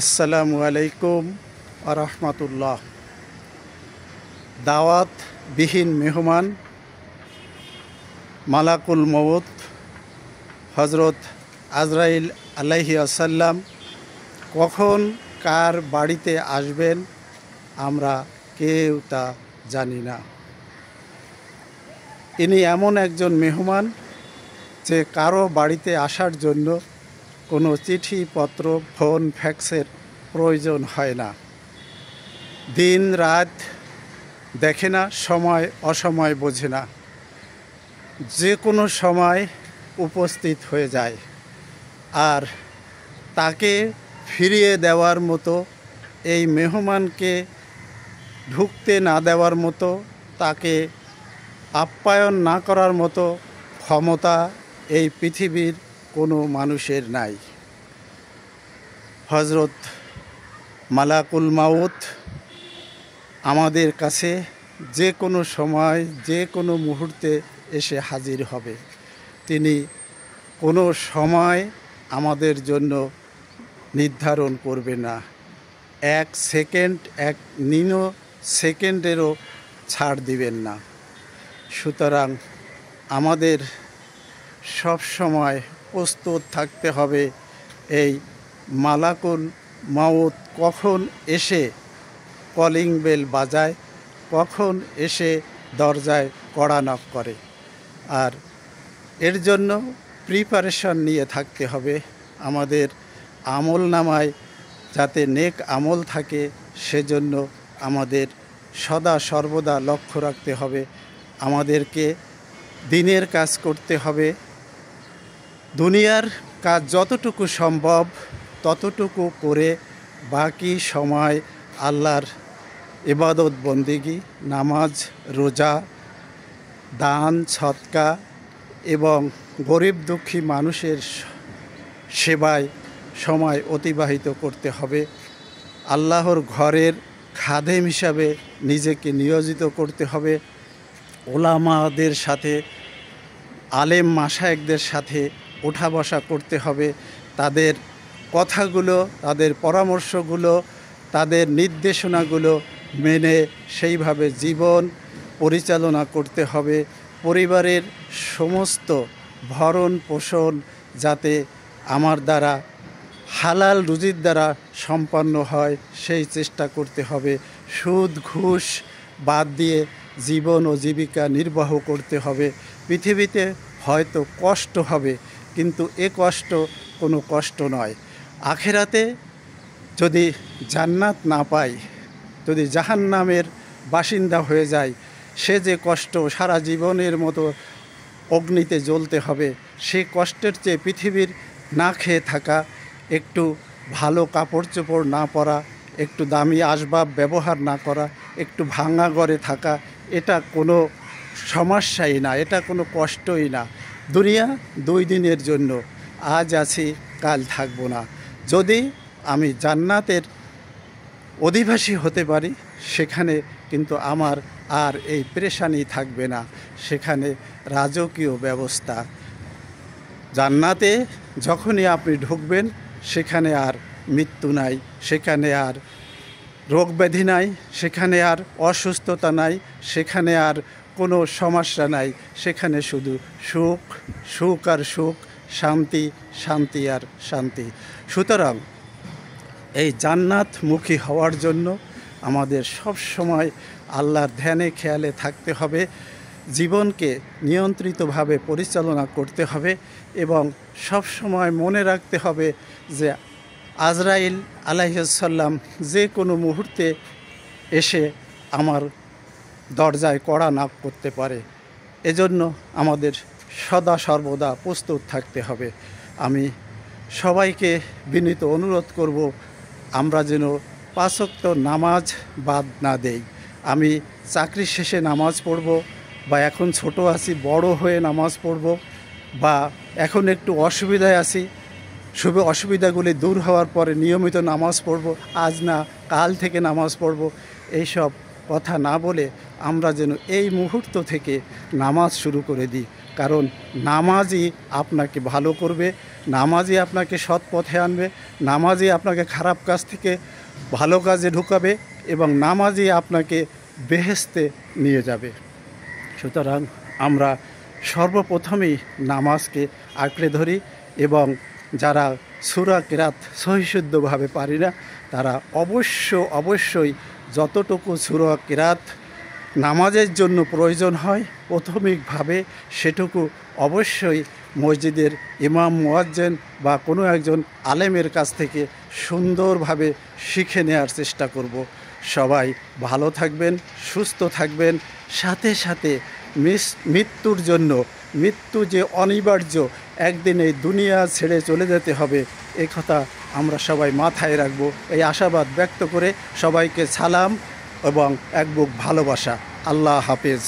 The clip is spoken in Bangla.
আসসালামু আলাইকুম আরহামাতুল্লাহ। দাওয়াতবিহীন মেহমান মালাকুল মউত হজরত আজরাইল আলাইহি আসাল্লাম কখন কার বাড়িতে আসবেন আমরা কেউ তা জানি না। ইনি এমন একজন মেহমান যে কারো বাড়িতে আসার জন্য কোনো চিঠিপত্র ফোন ফ্যাক্সের প্রয়োজন হয় না। দিন রাত দেখে না, সময় অসময় বোঝে না, যে কোনো সময় উপস্থিত হয়ে যায়। আর তাকে ফিরিয়ে দেওয়ার মতো, এই মেহমানকে ঢুকতে না দেওয়ার মতো, তাকে আপ্যায়ন না করার মতো ক্ষমতা এই পৃথিবীর কোনো মানুষের নাই। হজরত মালাকুল মাউত আমাদের কাছে যে কোনো সময় যে কোনো মুহূর্তে এসে হাজির হবে। তিনি কোনো সময় আমাদের জন্য নির্ধারণ করবে না, এক সেকেন্ড, এক নিনো সেকেন্ডেরও ছাড় দিবেন না। সুতরাং আমাদের সব সময় প্রস্তুত থাকতে হবে এই মালাকুল মাউত কখন এসে কলিং বেল বাজায়, কখন এসে দরজায় কড়া নক করে। আর এর জন্য প্রিপারেশন নিয়ে থাকতে হবে। আমাদের আমল নামায় যাতে নেক আমল থাকে সেজন্য আমাদের সদা সর্বদা লক্ষ্য রাখতে হবে। আমাদেরকে দিনের কাজ করতে হবে, দুনিয়ার কাজ যতটুকু সম্ভব ততটুকু করে বাকি সময় আল্লাহর ইবাদত বন্দেগী, নামাজ, রোজা, দান, সদকা এবং গরিব দুঃখী মানুষের সেবায় সময় অতিবাহিত করতে হবে। আল্লাহর ঘরের খাদেম হিসাবে নিজেকে নিয়োজিত করতে হবে। ওলামাদের সাথে, আলেম মাশায়েখদের সাথে ওঠা বসা করতে হবে। তাদের কথাগুলো, তাদের পরামর্শগুলো, তাদের নির্দেশনাগুলো মেনে সেইভাবে জীবন পরিচালনা করতে হবে। পরিবারের সমস্ত ভরণ পোষণ যাতে আমার দ্বারা হালাল রুজির দ্বারা সম্পন্ন হয় সেই চেষ্টা করতে হবে। সুদ ঘুষ বাদ দিয়ে জীবন ও জীবিকা নির্বাহ করতে হবে। পৃথিবীতে হয়তো কষ্ট হবে, কিন্তু এ কষ্ট কোনো কষ্ট নয়। আখেরাতে যদি জান্নাত না পাই, যদি জাহান্নামের বাসিন্দা হয়ে যায়, সে যে কষ্ট সারা জীবনের মতো অগ্নিতে জ্বলতে হবে, সে কষ্টের চেয়ে পৃথিবীর না খেয়ে থাকা, একটু ভালো কাপড় চোপড় না পরা, একটু দামি আসবাব ব্যবহার না করা, একটু ভাঙা ঘরে থাকা, এটা কোনো সমস্যাই না, এটা কোনো কষ্টই না। দুনিয়া 2 দিনের জন্য, আজ আছি কাল থাকবো না। যদি আমি জান্নাতের অধিবাসী হতে পারি সেখানে কিন্তু আমার আর এই পেরেশানি থাকবে না। সেখানে রাজকীয় ব্যবস্থা। জান্নাতে যখনই আপনি ঢুকবেন সেখানে আর মৃত্যু নাই, সেখানে আর রোগ ব্যাধি নাই, সেখানে আর অসুস্থতা নাই, সেখানে আর কোনো সমস্যা নাই। সেখানে শুধু সুখ, সুখ আর সুখ, শান্তি, শান্তি আর শান্তি। সুতরাং এই জান্নাতমুখী হওয়ার জন্য আমাদের সব সময় আল্লাহর ধ্যানে খেয়ালে থাকতে হবে, জীবনকে নিয়ন্ত্রিতভাবে পরিচালনা করতে হবে এবং সব সময় মনে রাখতে হবে যে আজরাইল আলাইহিস সালাম যে কোনো মুহূর্তে এসে আমার দরজায় কড়া নক করতে পারে। এজন্য আমাদের সদা সর্বদা প্রস্তুত থাকতে হবে। আমি সবাইকে বিনীত অনুরোধ করব, আমরা যেন 5 ওয়াক্ত নামাজ বাদ না দেই। আমি চাকরি শেষে নামাজ পড়ব, বা এখন ছোট আছি বড় হয়ে নামাজ পড়ব, বা এখন একটু অসুবিধায় আছি, অসুবিধাগুলি দূর হওয়ার পরে নিয়মিত নামাজ পড়ব, আজ না কাল থেকে নামাজ পড়ব, এইসব কথা না বলে আমরা যেন এই মুহূর্ত থেকে নামাজ শুরু করে দিই, কারণ নামাজই আপনাকে ভালো করবে, নামাজই আপনাকে সৎ পথে আনবে, নামাজই আপনাকে খারাপ কাজ থেকে ভালো কাজে ঢুকাবে এবং নামাজই আপনাকে বেহেশতে নিয়ে যাবে। সুতরাং আমরা সর্বপ্রথমেই নামাজকে আঁকড়ে ধরি এবং যারা সূরা কিরাত সহিশুদ্ধভাবে পারি না তারা অবশ্যই যতটুকু সূরা কিরাত নামাজের জন্য প্রয়োজন হয় প্রাথমিকভাবে সেটুকু অবশ্যই মসজিদের ইমাম মুয়াজ্জিন বা কোনো একজন আলেমের কাছ থেকে সুন্দরভাবে শিখে নেওয়ার চেষ্টা করব। সবাই ভালো থাকবেন, সুস্থ থাকবেন, সাথে সাথে মৃত্যুর জন্য, মৃত্যু যে অনিবার্য, একদিন এই দুনিয়া ছেড়ে চলে যেতে হবে এ কথা আমরা সবাই মাথায় রাখব। এই আশাবাদ ব্যক্ত করে সবাইকে সালাম এবং এক বুক ভালোবাসা। আল্লাহ হাফেজ।